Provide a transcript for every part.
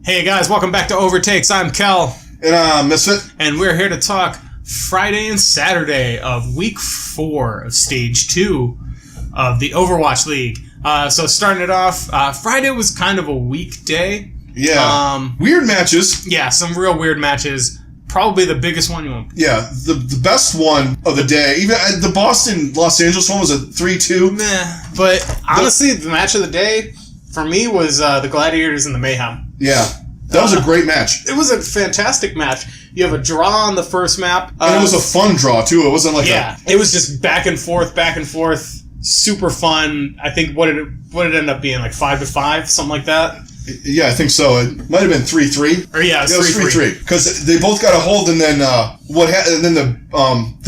Hey guys, welcome back to Overtakes. I'm Kel. And I'm Misfit. And we're here to talk Friday and Saturday of Week 4 of Stage 2 of the Overwatch League. So starting it off, Friday was kind of a weak day. Yeah. Weird matches. Yeah, some real weird matches. Probably the biggest one. Yeah, the best one of the day. Even the Boston-Los Angeles one was a 3-2. Meh. But honestly, the match of the day for me was the Gladiators and the Mayhem. Yeah. That was a great match. It was a fantastic match. You have a draw on the first map. And it was a fun draw, too. It wasn't like it was just back and forth. Super fun. I think what did it end up being? Like 5-5? Something like that? Yeah, I think so. It might have been 3-3. Or yeah, it was 3-3. Because they both got a hold, and then the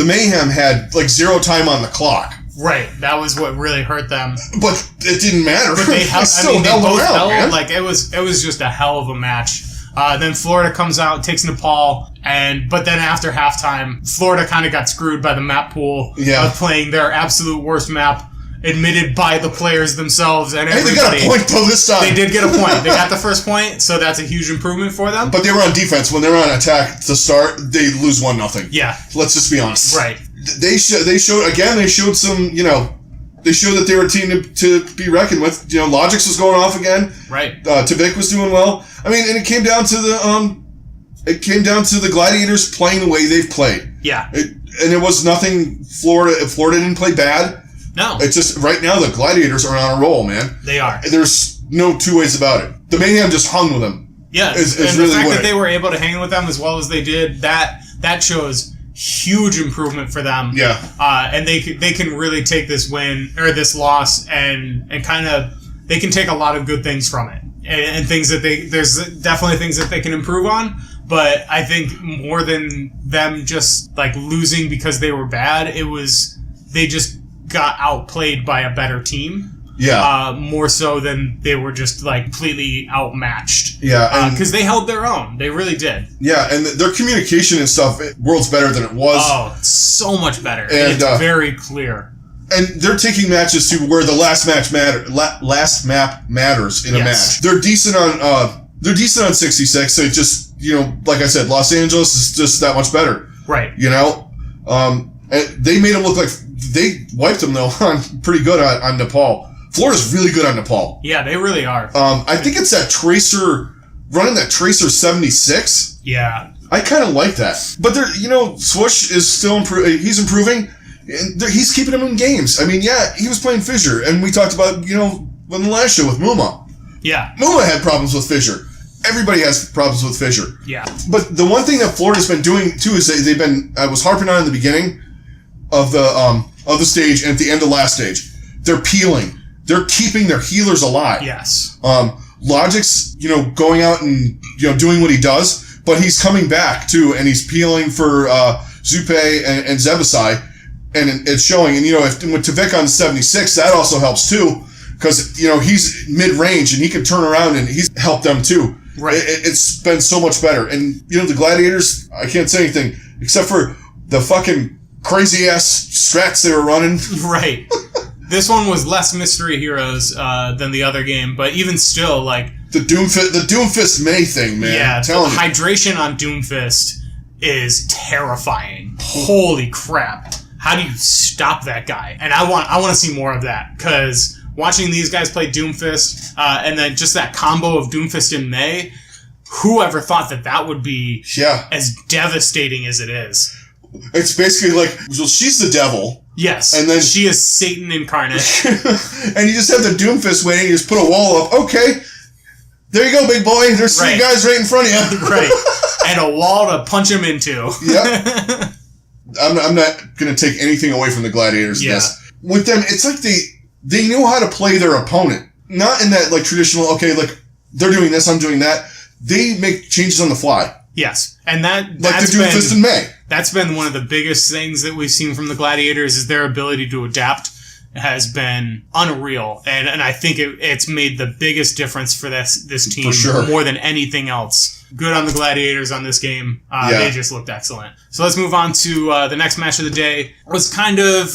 Mayhem had like 0 time on the clock. Right, that was what really hurt them. But it didn't matter. But they held. They both held. Man. Like it was just a hell of a match. Then Florida comes out, takes Nepal, but then after halftime, Florida kind of got screwed by the map pool of playing their absolute worst map, admitted by the players themselves and everybody. They got a point though this time. They did get a point. They got the first point, so that's a huge improvement for them. But they were on defense. When they were on attack to start, they lose 1-0. Yeah. Let's just be honest. Right. They showed some, they showed that they were a team to be reckoned with. Logix was going off again. Right. Tavik was doing well. I mean, and it came down to the Gladiators playing the way they've played. Yeah. And it was nothing. Florida didn't play bad. No. It's just right now the Gladiators are on a roll, man. They are. There's no two ways about it. The Mayhem just hung with them. Yeah. And really the fact that they were able to hang with them as well as they did, that shows huge improvement for them. Yeah. And they can really take this win or this loss and kind of they can take a lot of good things from it and things that there's definitely things that they can improve on. But I think more than them just like losing because they were bad, it was they just got outplayed by a better team. Yeah. More so than they were just like completely outmatched. Yeah. Because they held their own. They really did. Yeah, and their communication and stuff, world's better than it was. Oh, it's so much better. And it's very clear. And they're taking matches to where the last map matters in a match. They're decent on 66. So it just, like I said, Los Angeles is just that much better. Right. And they made them look like they wiped them though on pretty good on Nepal. Florida's really good on Nepal. Yeah, they really are. I think it's that Tracer, running that Tracer 76. Yeah. I kind of like that. But Swoosh is still improving. He's improving. And he's keeping him in games. I mean, yeah, he was playing Fissure. And we talked about, on the last show with Muma. Yeah. Muma had problems with Fissure. Everybody has problems with Fissure. Yeah. But the one thing that Florida's been doing, too, is they've been, I was harping on in the beginning of the stage and at the end of last stage. They're peeling. They're keeping their healers alive. Yes. Logic's, going out and, doing what he does, but he's coming back too, and he's peeling for, Zupe and Zebasai, and it's showing. And, with Tavik on 76, that also helps too, because, he's mid-range and he can turn around and he's helped them too. Right. It's been so much better. And, the Gladiators, I can't say anything, except for the fucking crazy-ass strats they were running. Right. This one was less Mystery Heroes than the other game, but even still, like... The Doomfist May thing, man. Yeah, the hydration on Doomfist is terrifying. Holy crap. How do you stop that guy? And I want to see more of that, because watching these guys play Doomfist, and then just that combo of Doomfist and May, whoever thought that would be as devastating as it is. It's basically like, well, she's the devil. Yes. And then she is Satan incarnate. And you just have the Doomfist waiting, you just put a wall up. Okay. There you go, big boy. There's 3 guys right in front of you. Right. And a wall to punch him into. Yep. I'm not going to take anything away from the Gladiators in this. With them, it's like they know how to play their opponent. Not in that, like, traditional, okay, like, they're doing this, I'm doing that. They make changes on the fly. Yes. And that's like the Doomfist in May. That's been one of the biggest things that we've seen from the Gladiators is their ability to adapt has been unreal. And I think it's made the biggest difference for this team more than anything else. Good on the Gladiators on this game. They just looked excellent. So let's move on to the next match of the day. It was kind of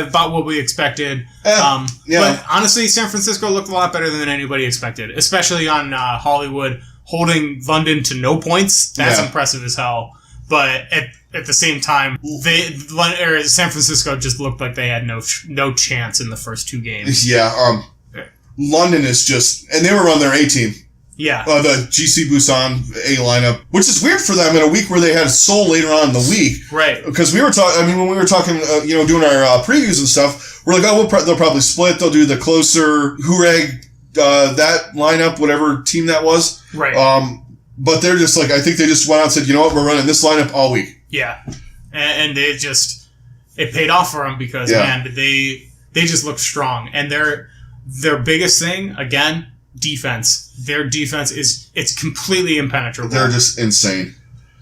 about what we expected. But honestly, San Francisco looked a lot better than anybody expected, especially on Hollywood. holding London to no points, that's impressive as hell. But at the same time, San Francisco just looked like they had no chance in the first 2 games. Yeah, London is just, and they were on their A team. Yeah. The GC Busan A lineup, which is weird for them in a week where they had Seoul later on in the week. Right. Because we were talking, when we were talking, doing our previews and stuff, we're like, they'll probably split. They'll do the closer Hureg, that lineup, whatever team that was. Right. But they're just like, I think they just went out and said, you know what, we're running this lineup all week. Yeah. And it paid off for them because, man, they just look strong. And their biggest thing, again, defense. Their defense it's completely impenetrable. They're just insane.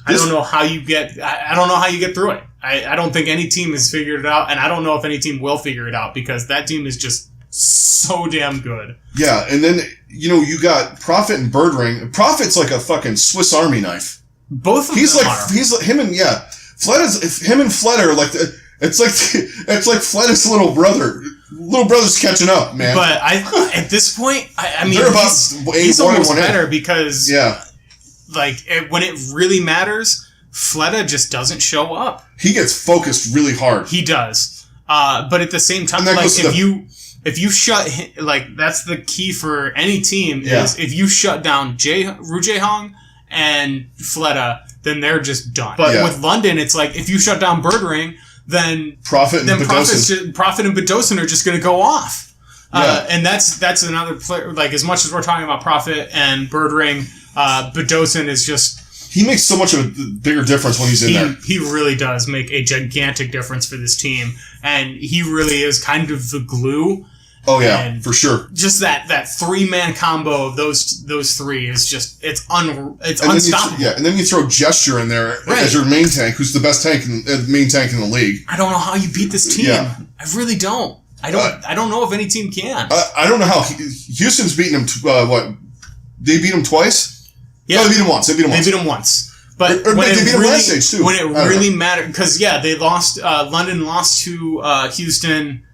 I don't know how you get through it. I don't think any team has figured it out, and I don't know if any team will figure it out because that team is just so damn good. Yeah, and then you got Prophet and Birdring. Prophet's like a fucking Swiss Army knife. Both of them are. He's like him and him and Fled are like it's like Fled's little brother. Little brother's catching up, man. But at this point, I mean, he's almost better because when it really matters, Fleta just doesn't show up. He gets focused really hard. He does. But at the same time, like if you shut that's the key for any team is if you shut down Rujehong and Fleta, then they're just done. But with London, it's like if you shut down Birdring, then Prophet and Badosin are just going to go off. And that's another player. Like, as much as we're talking about Prophet and Birdring, Badosin is just... He makes so much of a bigger difference when he's in there. He really does make a gigantic difference for this team. And he really is kind of the glue. Oh, yeah, for sure. Just that 3-man combo of those three is just, it's unstoppable. And then you throw Gesture in there as your main tank, who's the best main tank in the league. I don't know how you beat this team. Yeah. I really don't. I don't know if any team can. I don't know how. Houston's beaten him, they beat him twice? Yeah. No, they beat him once. They beat him once. But they beat him last stage, too. When it really mattered, because, they lost, London lost to Houston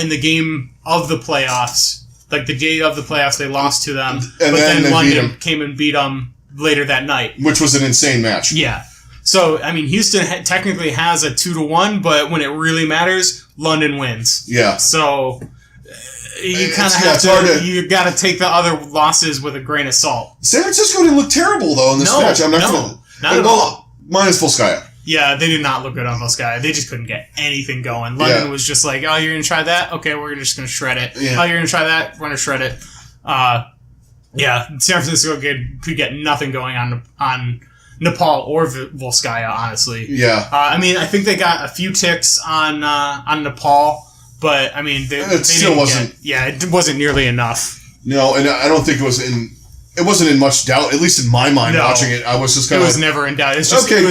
in the game of the playoffs. Like, the day of the playoffs, they lost to them. But then London came and beat them later that night. Which was an insane match. Yeah. So, I mean, Houston technically has a 2-1, but when it really matters, London wins. Yeah. So, you kind of have to, you got to take the other losses with a grain of salt. San Francisco didn't look terrible, though, in this match. Not at all. Minus Volskaya. Yeah, they did not look good on Volskaya. They just couldn't get anything going. London was just like, oh, you're going to try that? Okay, we're just going to shred it. Yeah. Oh, you're going to try that? We're going to shred it. San Francisco could get nothing going on Nepal or Volskaya, honestly. Yeah. I mean, I think they got a few ticks on Nepal, but, I mean, it still wasn't. It wasn't nearly enough. No, and I don't think it wasn't in much doubt, at least in my mind, watching it. I was just kind of... It was never in doubt. It was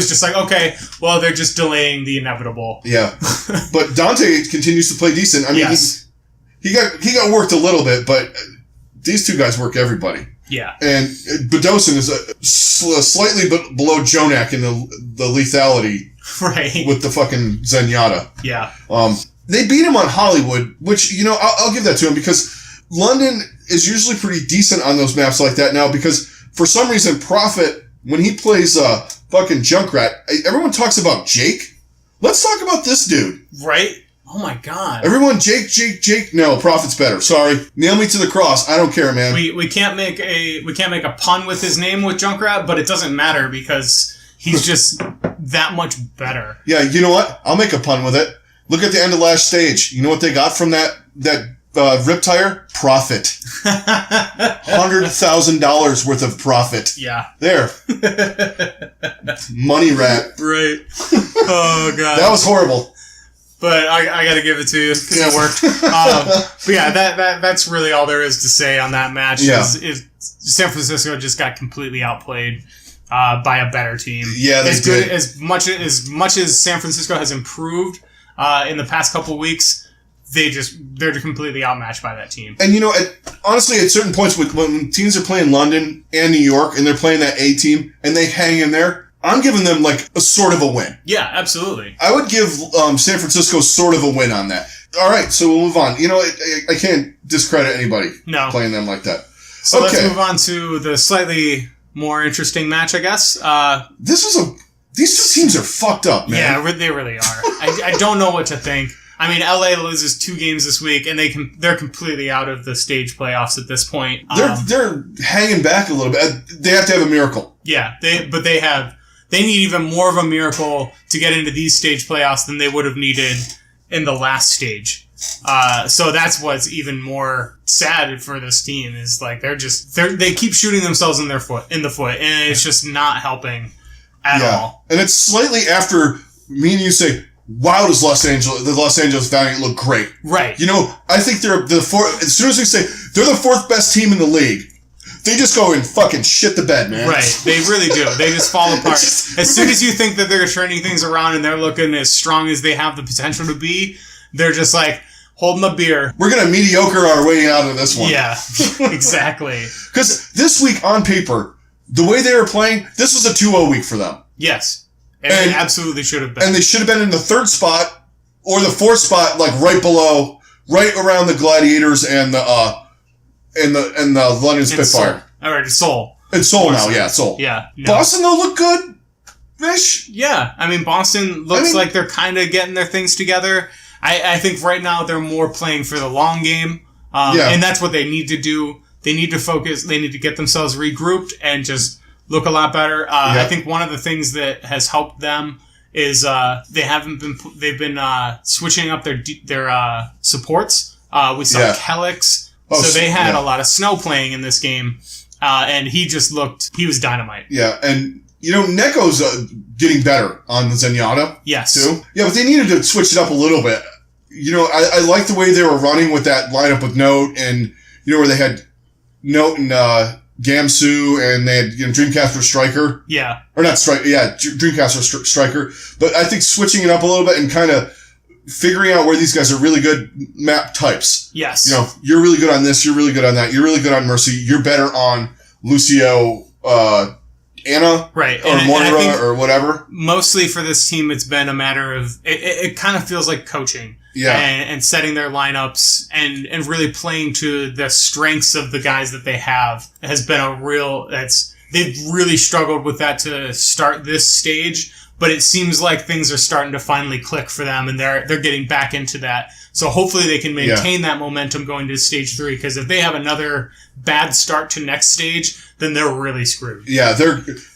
just like, okay, well, they're just delaying the inevitable. Yeah. But Dante continues to play decent. I mean, he got worked a little bit, but these two guys work everybody. Yeah. And Badosin is slightly below Jonak in the lethality. Right. With the fucking Zenyatta. Yeah. They beat him on Hollywood, which, I'll give that to him because London is usually pretty decent on those maps like that now because for some reason Prophet, when he plays fucking Junkrat, everyone talks about Jake. Let's talk about this dude. Right? Oh my god. Everyone, Jake. No, Prophet's better. Sorry. Nail me to the cross. I don't care, man. We can't make a pun with his name with Junkrat, but it doesn't matter because he's just that much better. Yeah, you know what? I'll make a pun with it. Look at the end of last stage. You know what they got from that rip tire? Profit. $100,000 worth of profit. Yeah. There. Money rat. Right. Oh, God. That was horrible. But I got to give it to you because it worked. But yeah, that's really all there is to say on that match. Yeah. Is San Francisco just got completely outplayed by a better team. Yeah, they did. As much as San Francisco has improved in the past couple of weeks, they're completely outmatched by that team. And honestly, at certain points when teams are playing London and New York and they're playing that A team and they hang in there, I'm giving them like a sort of a win. Yeah, absolutely. I would give San Francisco sort of a win on that. All right, so we'll move on. I can't discredit anybody playing them like that. So let's move on to the slightly more interesting match, I guess. These two teams are fucked up, man. Yeah, they really are. I don't know what to think. I mean, LA loses 2 games this week, and they're completely out of the stage playoffs at this point. They're hanging back a little bit. They have to have a miracle. Yeah, they need even more of a miracle to get into these stage playoffs than they would have needed in the last stage. So that's what's even more sad for this team is like they keep shooting themselves in the foot, and it's just not helping at all. And it's slightly after me and you say, wow, does the Los Angeles Valiant look great. Right. You know, I think they're the fourth, as soon as we say they're the 4th best team in the league, they just go and fucking shit the bed, man. Right. They really do. They just fall apart. As soon as you think that they're turning things around and they're looking as strong as they have the potential to be, they're just like, hold my beer. We're going to mediocre our way out of this one. Yeah, exactly. Because this week on paper, the way they were playing, this was a 2-0 week for them. Yes. And they absolutely should have been. And they should have been in the 3rd spot or the 4th spot, like right below, right around the Gladiators and the London Spitfire. All right, Seoul. It's Seoul now, yeah, Seoul. Yeah. No. Boston, though, look good-ish. Yeah, I mean, Boston looks like they're kind of getting their things together. I think right now they're more playing for the long game. And that's what they need to do. They need to focus. They need to get themselves regrouped and just look a lot better. I think one of the things that has helped them is they've been switching up their supports. We saw Kellex. So they had a lot of Snow playing in this game. And he was dynamite. Yeah, and you know, Neko's getting better on the Zenyatta. Yes. Too. Yeah, but they needed to switch it up a little bit. You know, I like the way they were running with that lineup with Note and, you know, where they had Note and Gamsu and they had, you know, Dreamcast or Striker. Yeah. Or not Striker, yeah, Dreamcast or Striker. But I think switching it up a little bit and kind of figuring out where these guys are really good map types. Yes. You know, you're really good on this, you're really good on that, you're really good on Mercy, you're better on Lucio, Anna, right, or Moira, or whatever. Mostly for this team, it's been a matter of it kind of feels like coaching, and setting their lineups and really playing to the strengths of the guys that they have has been they've really struggled with that to start this stage, but it seems like things are starting to finally click for them, and they're getting back into that. So hopefully they can maintain that momentum going to stage 3, because if they have another bad start to next stage, then they're really screwed. Yeah,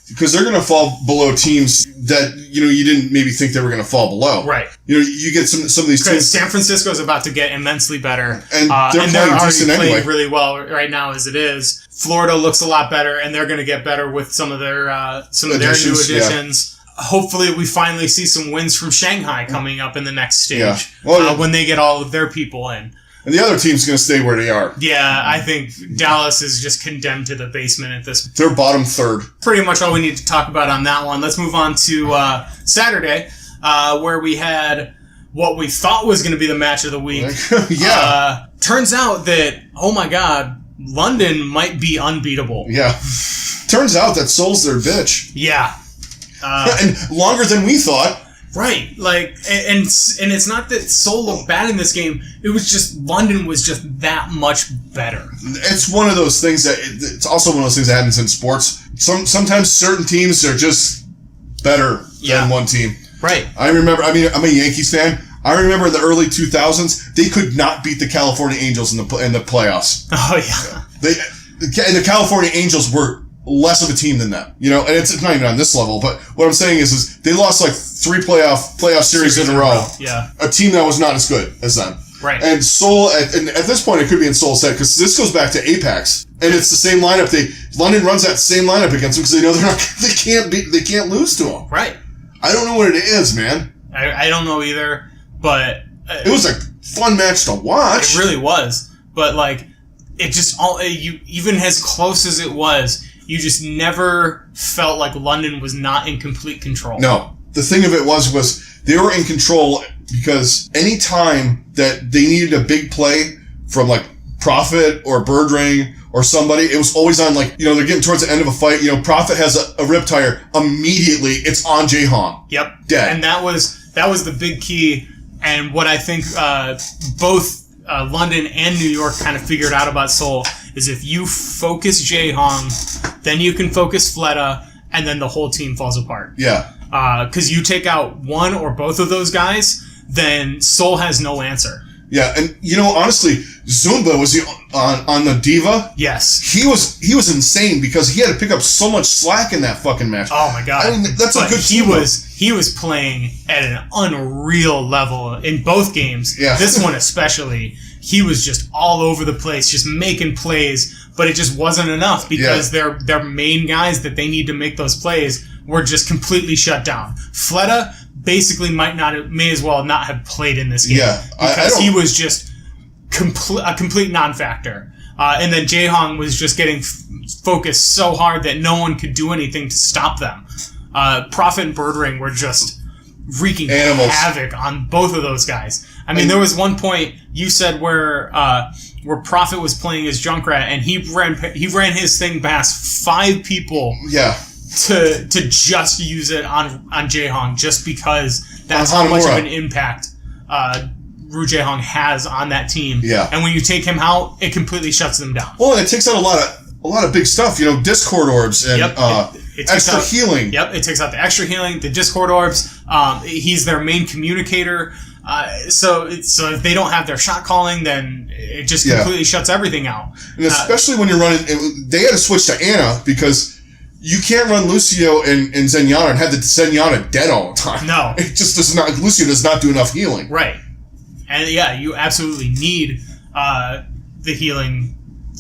because they're going to fall below teams that, you know, you didn't maybe think they were going to fall below. Right. You know, you get some of these teams. San Francisco's about to get immensely better. And they're already playing anyway. really well right now as it is. Florida looks a lot better, and they're going to get better with some of their new additions. Yeah. Hopefully we finally see some wins from Shanghai coming up in the next stage when they get all of their people in. And the other team's going to stay where they are. Yeah, I think Dallas is just condemned to the basement at this point. They're bottom 3rd. Pretty much all we need to talk about on that one. Let's move on to Saturday, where we had what we thought was going to be the match of the week. Turns out that, oh my God, London might be unbeatable. Yeah. Turns out that Seoul's their bitch. Yeah. And longer than we thought. Right, like, and it's not that Seoul looked bad in this game. It was just London was just that much better. It's one of those things it's also one of those things that happens in sports. Sometimes certain teams are just better than one team. Right. I'm a Yankees fan. I remember in the early 2000s, they could not beat the California Angels in the playoffs. Oh yeah. The California Angels were less of a team than them, you know, and it's not even on this level, but what I'm saying is they lost like 3 playoff series in a row. Yeah. A team that was not as good as them. Right. And Seoul, at this point, it could be in Seoul's head, because this goes back to Apex, and it's the same lineup. London runs that same lineup against them because they know they can't lose to them. Right. I don't know what it is, man. I don't know either, but it was a fun match to watch. It really was, but like it just even as close as it was, you just never felt like London was not in complete control. No. The thing of it was they were in control because any time that they needed a big play from like Prophet or Birdring or somebody, it was always on, like, you know, they're getting towards the end of a fight. You know, Prophet has a rip tire. Immediately, it's on Jaehan. Yep. Dead. And that was the big key, and what I think both London and New York kind of figured out about Seoul is if you focus Jae-Hong, then you can focus Fleta, and then the whole team falls apart. Yeah. Because you take out one or both of those guys, then Soul has no answer. Yeah, and honestly, Zumba was on the Diva. Yes, he was insane because he had to pick up so much slack in that fucking match. Oh my god! I mean, that's a good. He was playing at an unreal level in both games. Yeah. This one especially, he was just all over the place, just making plays, but it just wasn't enough because their main guys that they need to make those plays were just completely shut down. Fleta basically may as well not have played in this game. Yeah, because he was just a complete non-factor. And then Jae-Hong was just getting focused so hard that no one could do anything to stop them. Prophet and Birdring were just wreaking havoc on both of those guys. I mean, there was one point you said where Prophet was playing as Junkrat and he ran his thing past 5 people. Yeah. To just use it on Jae-Hong just because that's how much of an impact Ru Jae-Hong has on that team. Yeah. And when you take him out, it completely shuts them down. Well, and it takes out a lot of big stuff, Discord orbs and extra healing. Yep, it takes out the extra healing, the Discord orbs. He's their main communicator. So if they don't have their shot calling, then it just completely shuts everything out. And especially when you're running, they had to switch to Ana because you can't run Lucio and Zenyatta and have the Zenyatta dead all the time. No. It just does not, Lucio does not do enough healing. Right. And you absolutely need the healing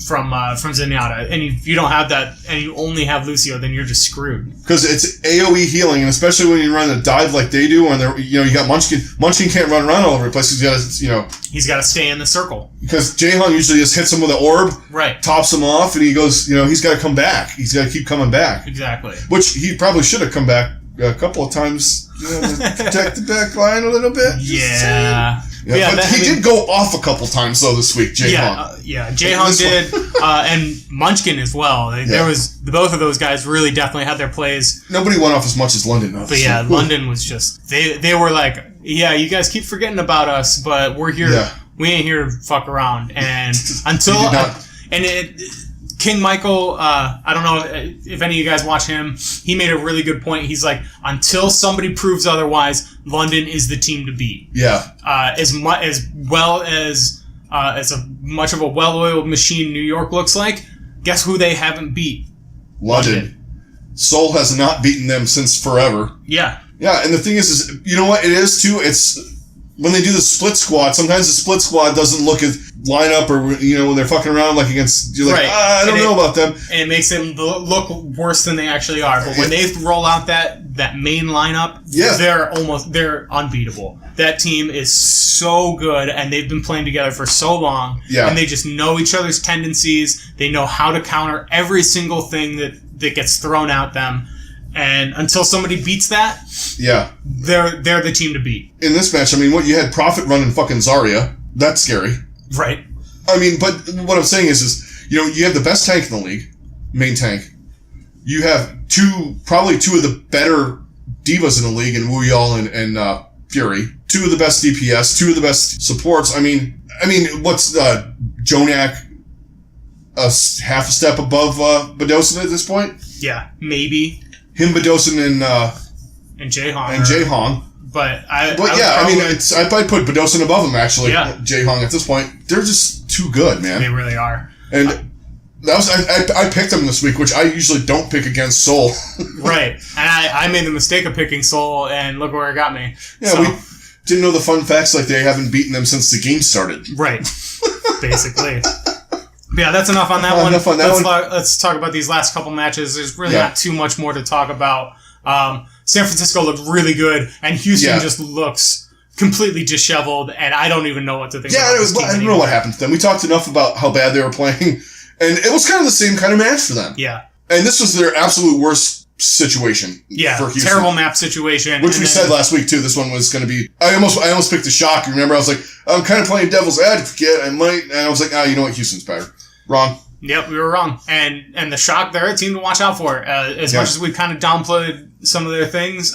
from Zenyatta. And if you don't have that and you only have Lucio, then you're just screwed. Because it's AoE healing, and especially when you run a dive like they do, and you got Munchkin. Munchkin can't run around all over the place. He's got to stay in the circle. Because Jae-Hong usually just hits him with an orb, right? Tops him off, and he goes. He's got to come back. He's got to keep coming back. Exactly. Which he probably should have come back a couple of times to protect the back line a little bit. Yeah. But he did go off a couple times though this week, Jae-Hong. Jae-Hong did, and Munchkin as well. There was both of those guys really definitely had their plays. Nobody went off as much as London. But London was just they were like, you guys keep forgetting about us, but we're here. Yeah. We ain't here to fuck around. And King Michael, I don't know if any of you guys watch him. He made a really good point. He's like, until somebody proves otherwise, London is the team to beat. Yeah. As much of a well-oiled machine New York looks like, guess who they haven't beat? London. Seoul has not beaten them since forever. Yeah. Yeah, and the thing is you know what it is too? It's when they do the split squad, sometimes the split squad doesn't look at lineup or, when they're fucking around like against, you're like, I don't know about them. And it makes them look worse than they actually are. But when they roll out that main lineup, they're unbeatable. That team is so good, and they've been playing together for so long. Yeah. And they just know each other's tendencies. They know how to counter every single thing that gets thrown at them. And until somebody beats that, they're the team to beat. In this match, what you had Prophet running fucking Zarya. That's scary. Right. But what I'm saying is you have the best tank in the league, main tank. You have probably two of the better divas in the league in Wu Yal and Fury. Two of the best DPS, two of the best supports. What's Jonak half a step above Badosin at this point? Yeah, maybe. Him, Badosin, and Jae-Hong. But I'd put Badosin above him, actually. Yeah. Jae-Hong at this point. They're just too good, man. They really are. And I picked them this week, which I usually don't pick against Seoul. Right. And I made the mistake of picking Seoul, and look where it got me. Yeah, we didn't know the fun facts, like they haven't beaten them since the game started. Right. Basically. But yeah, that's enough on that one. Let's talk about these last couple matches. There's really not too much more to talk about. San Francisco looked really good, and Houston just looks completely disheveled, and I don't even know what to think about this team I don't know what happened to them. We talked enough about how bad they were playing, and it was kind of the same kind of match for them. Yeah. And this was their absolute worst situation for Houston. Terrible map situation. Which we said last week, too. This one was going to be... I almost picked a shock. Remember, I was like, I'm kind of playing devil's advocate. I might... And I was like, you know what? Houston's better. Wrong. Yep, we were wrong. And the Shock, they're a team to watch out for. As much as we kind of downplayed some of their things,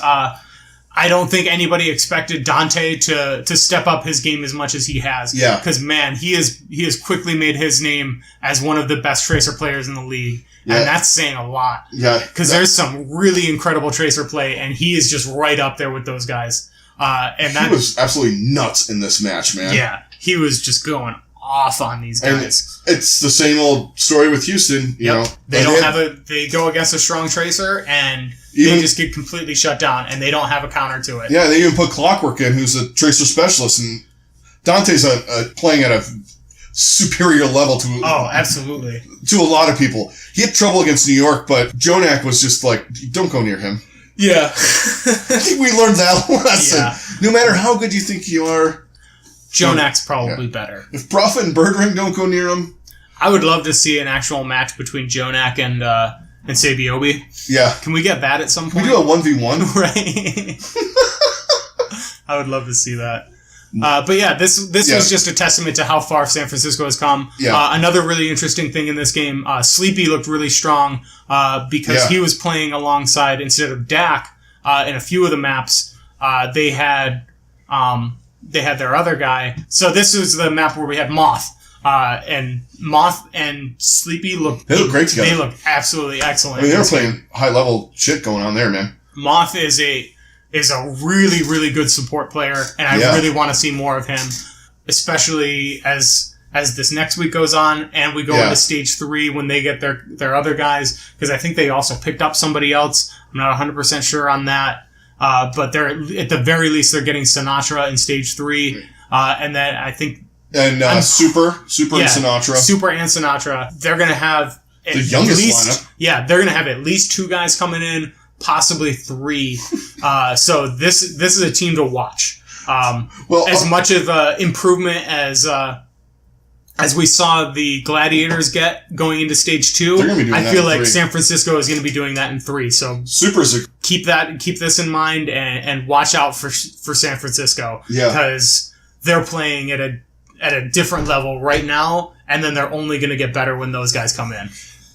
I don't think anybody expected Dante to step up his game as much as he has. Yeah. Because, man, he has quickly made his name as one of the best Tracer players in the league. Yeah. And that's saying a lot. Yeah. Because there's some really incredible Tracer play, and he is just right up there with those guys. He was absolutely nuts in this match, man. Yeah. He was just going off on these guys. And it's the same old story with Houston, you know. They go against a strong Tracer, and they just get completely shut down, and they don't have a counter to it. Yeah, they even put Clockwork in, who's a Tracer specialist, and Dante's playing at a superior level to absolutely to a lot of people. He had trouble against New York, but Jonak was just like, don't go near him. Yeah. I think we learned that lesson. Yeah. No matter how good you think you are, Jonak's probably better. If Prophet and Birdring don't go near him, I would love to see an actual match between Jonak and Sabiobi. Yeah. Can we get that at some point? We do a 1v1. Right. I would love to see that. But yeah, this was just a testament to how far San Francisco has come. Yeah. Another really interesting thing in this game, Sleepy looked really strong because he was playing alongside, instead of Dak, in a few of the maps, they had their other guy. So this was the map where we had Moth. And Moth and Sleepy looked great together. They looked absolutely excellent. I mean, they were playing high level shit going on there, man. Moth is a really, really good support player, and I really want to see more of him, especially as this next week goes on and we go into stage 3 when they get their other guys, because I think they also picked up somebody else. I'm not 100% sure on that. But they're, at the very least, they're getting Sinatra in stage 3. And then I think... And Super and Sinatra. Super and Sinatra. They're going to have... The youngest lineup. Yeah, they're going to have at least 2 guys coming in, possibly 3. So this is a team to watch. As much of improvement as we saw the Gladiators get going into stage 2, I feel like 3. San Francisco is going to be doing that in 3. So keep this in mind and watch out for San Francisco. Yeah. Because they're playing at a different level right now, and then they're only going to get better when those guys come in.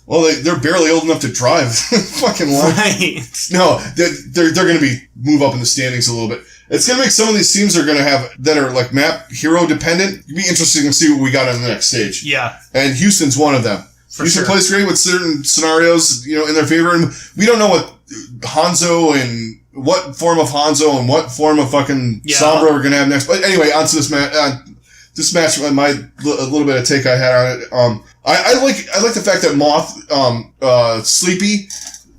Well, they're barely old enough to drive. Fucking long. Right. No, they're going to move up in the standings a little bit. It's going to make some of these teams that are like map hero dependent. It'd be interesting to see what we got on the next stage. Yeah. And Houston's one of them. Houston plays great with certain scenarios, in their favor, and we don't know what Hanzo and what form of Hanzo and what form of fucking Sombra we're going to have next. But anyway, on to this match. This match, a little bit of take I had on it. I like the fact that Moth, Sleepy,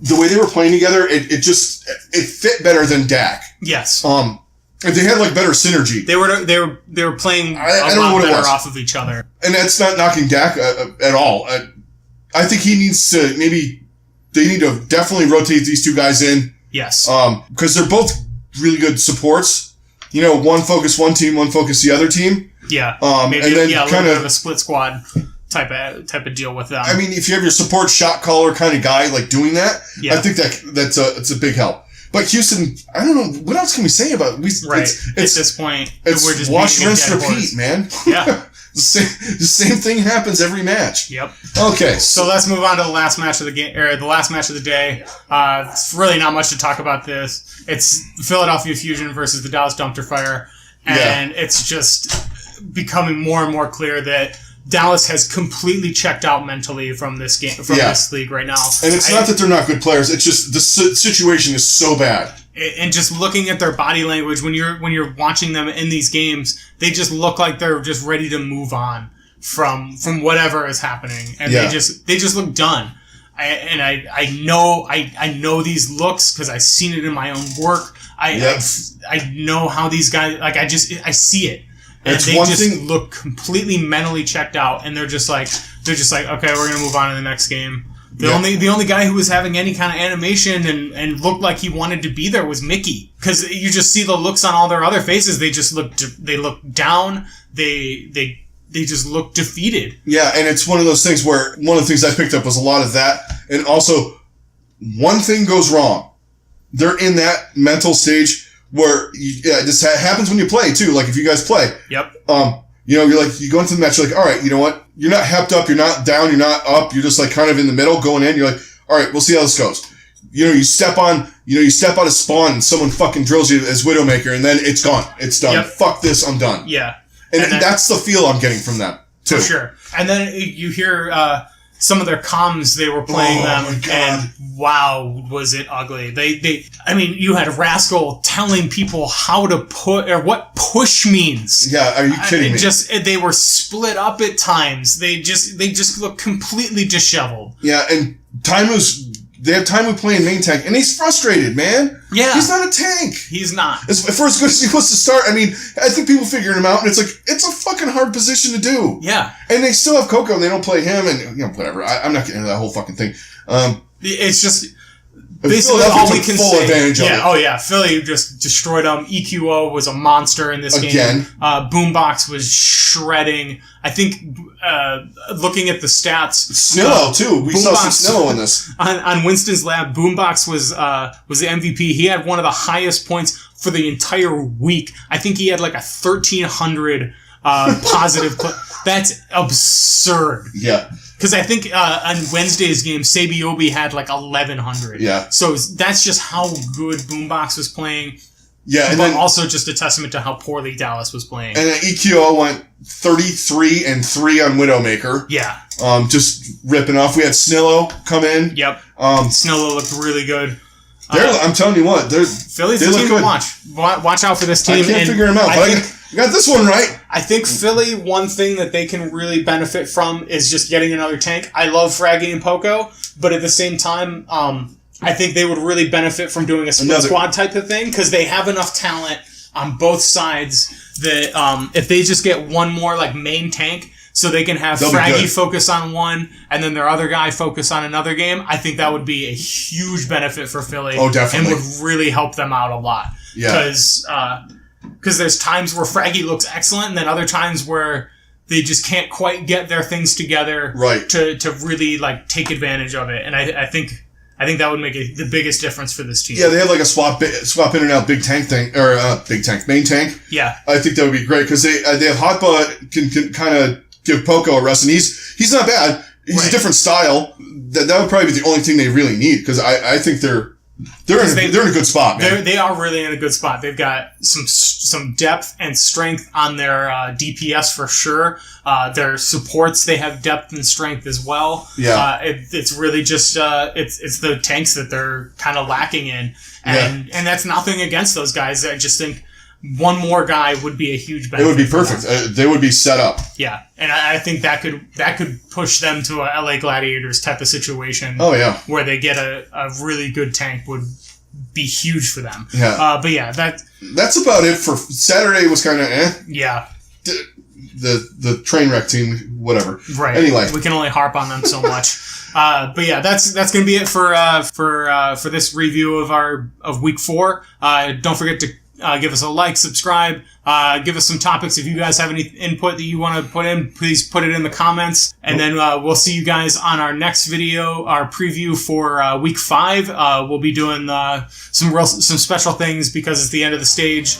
the way they were playing together, it fit better than Dak. Yes. They had better synergy. They were playing a lot better off of each other. And that's not knocking Dak at all. I think he needs to they need to definitely rotate these 2 guys in. Yes. Because they're both really good supports. One focus one team, one focus the other team. Yeah. Maybe and then a little bit of a split squad type of deal with them. I mean, if you have your support shot caller kind of guy doing that, I think it's a big help. But Houston, I don't know, what else can we say about it? Right. At this point, we're just wash, rinse, repeat, man. Yeah. The same thing happens every match. Yep. Okay. So let's move on to the last match of the game, or the last match of the day. It's really not much to talk about this. It's Philadelphia Fusion versus the Dallas Dumpster Fire. And it's just becoming more and more clear that Dallas has completely checked out mentally from this game, this league right now. And it's not that they're not good players. It's just the situation is so bad. And just looking at their body language when you're watching them in these games, they just look like they're just ready to move on from whatever is happening, and they just look done. I know these looks because I've seen it in my own work. I know how these guys I see it. And they just look completely mentally checked out, and they're just like, okay, we're gonna move on to the next game. The only guy who was having any kind of animation and looked like he wanted to be there was Mickey, because you just see the looks on all their other faces. They just look down. They just look defeated. Yeah, and it's one of those things where one of the things I picked up was a lot of that, and also one thing goes wrong. They're in that mental stage where this happens when you play too. Like if you guys play, yep. You're like, you go into the match, you're like, all right, you know what? You're not hepped up, you're not down, you're not up, you're just kind of in the middle going in. You're like, all right, we'll see how this goes. you step out of spawn and someone fucking drills you as Widowmaker, and then it's gone. It's done. Yep. Fuck this, I'm done. Yeah. And that's the feel I'm getting from that, too. For sure. And then you hear some of their comms, they were playing them, and wow, was it ugly. You had Rascal telling people how to or what push means. Yeah, are you kidding me? They were split up at times. They just look completely disheveled. Yeah, and they have Taimu playing main tank, and he's frustrated, man. Yeah. He's not a tank. He's not. For as good as he was to start, I think people figuring him out, and it's a fucking hard position to do. Yeah. And they still have Coco, and they don't play him, and, whatever. I'm not getting into that whole fucking thing. It's just... Basically, all we can say. Advantage of it. Oh yeah, Philly just destroyed them. EQO was a monster in this game. Boombox was shredding. I think looking at the stats, Snillo too. We saw some Snillo in this. On Winston's lab, Boombox was the MVP. He had one of the highest points for the entire week. I think he had like a 1,300 positive. That's absurd. Yeah. Because I think on Wednesday's game, Sabiobi had like 1,100. Yeah. So that's just how good Boombox was playing. Yeah, but also just a testament to how poorly Dallas was playing. And then EQO went 33-3 on Widowmaker. Yeah. Just ripping off. We had Snillo come in. Yep. Snillo looked really good. I'm telling you what, Philly's the team to watch. Watch out for this team. I can't figure them out, but I got this one right. I think Philly, one thing that they can really benefit from is just getting another tank. I love Friaday and Poco, but at the same time, I think they would really benefit from doing a split squad type of thing because they have enough talent on both sides that if they just get one more like main tank, so they can have Fraggy focus on one and then their other guy focus on another game, I think that would be a huge benefit for Philly. Oh, definitely. And would really help them out a lot. Yeah. Because there's times where Fraggy looks excellent and then other times where they just can't quite get their things together to really like take advantage of it. And I think that would make the biggest difference for this team. Yeah, they have like a swap in and out big tank thing, or main tank. Yeah. I think that would be great because they have Hotba can kind of give Poco a rest, and he's not bad. He's a different style. That would probably be the only thing they really need because I think they're in a good spot, man. They are really in a good spot. They've got some depth and strength on their DPS for sure. Their supports, they have depth and strength as well. Yeah. It's really just it's the tanks that they're kind of lacking in, and that's nothing against those guys. I just think one more guy would be a huge benefit. It would be perfect. They would be set up. Yeah, and I think that could push them to a LA Gladiators type of situation. Oh yeah, where they get a really good tank would be huge for them. Yeah, but yeah, that's about it for Saturday. Was kind of Yeah. The train wreck team, whatever. Right. Anyway, we can only harp on them so much. But yeah, that's gonna be it for this review of week 4. Don't forget to give us a like, subscribe, give us some topics. If you guys have any input that you want to put in, please put it in the comments. And then we'll see you guys on our next video, our preview for week 5. We'll be doing some special things because it's the end of the stage.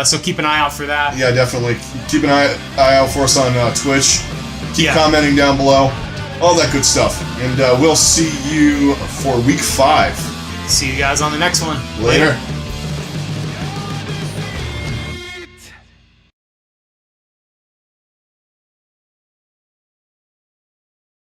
So keep an eye out for that. Yeah, definitely. Keep an eye out for us on Twitch. Keep commenting down below. All that good stuff. And we'll see you for week 5. See you guys on the next one. Later.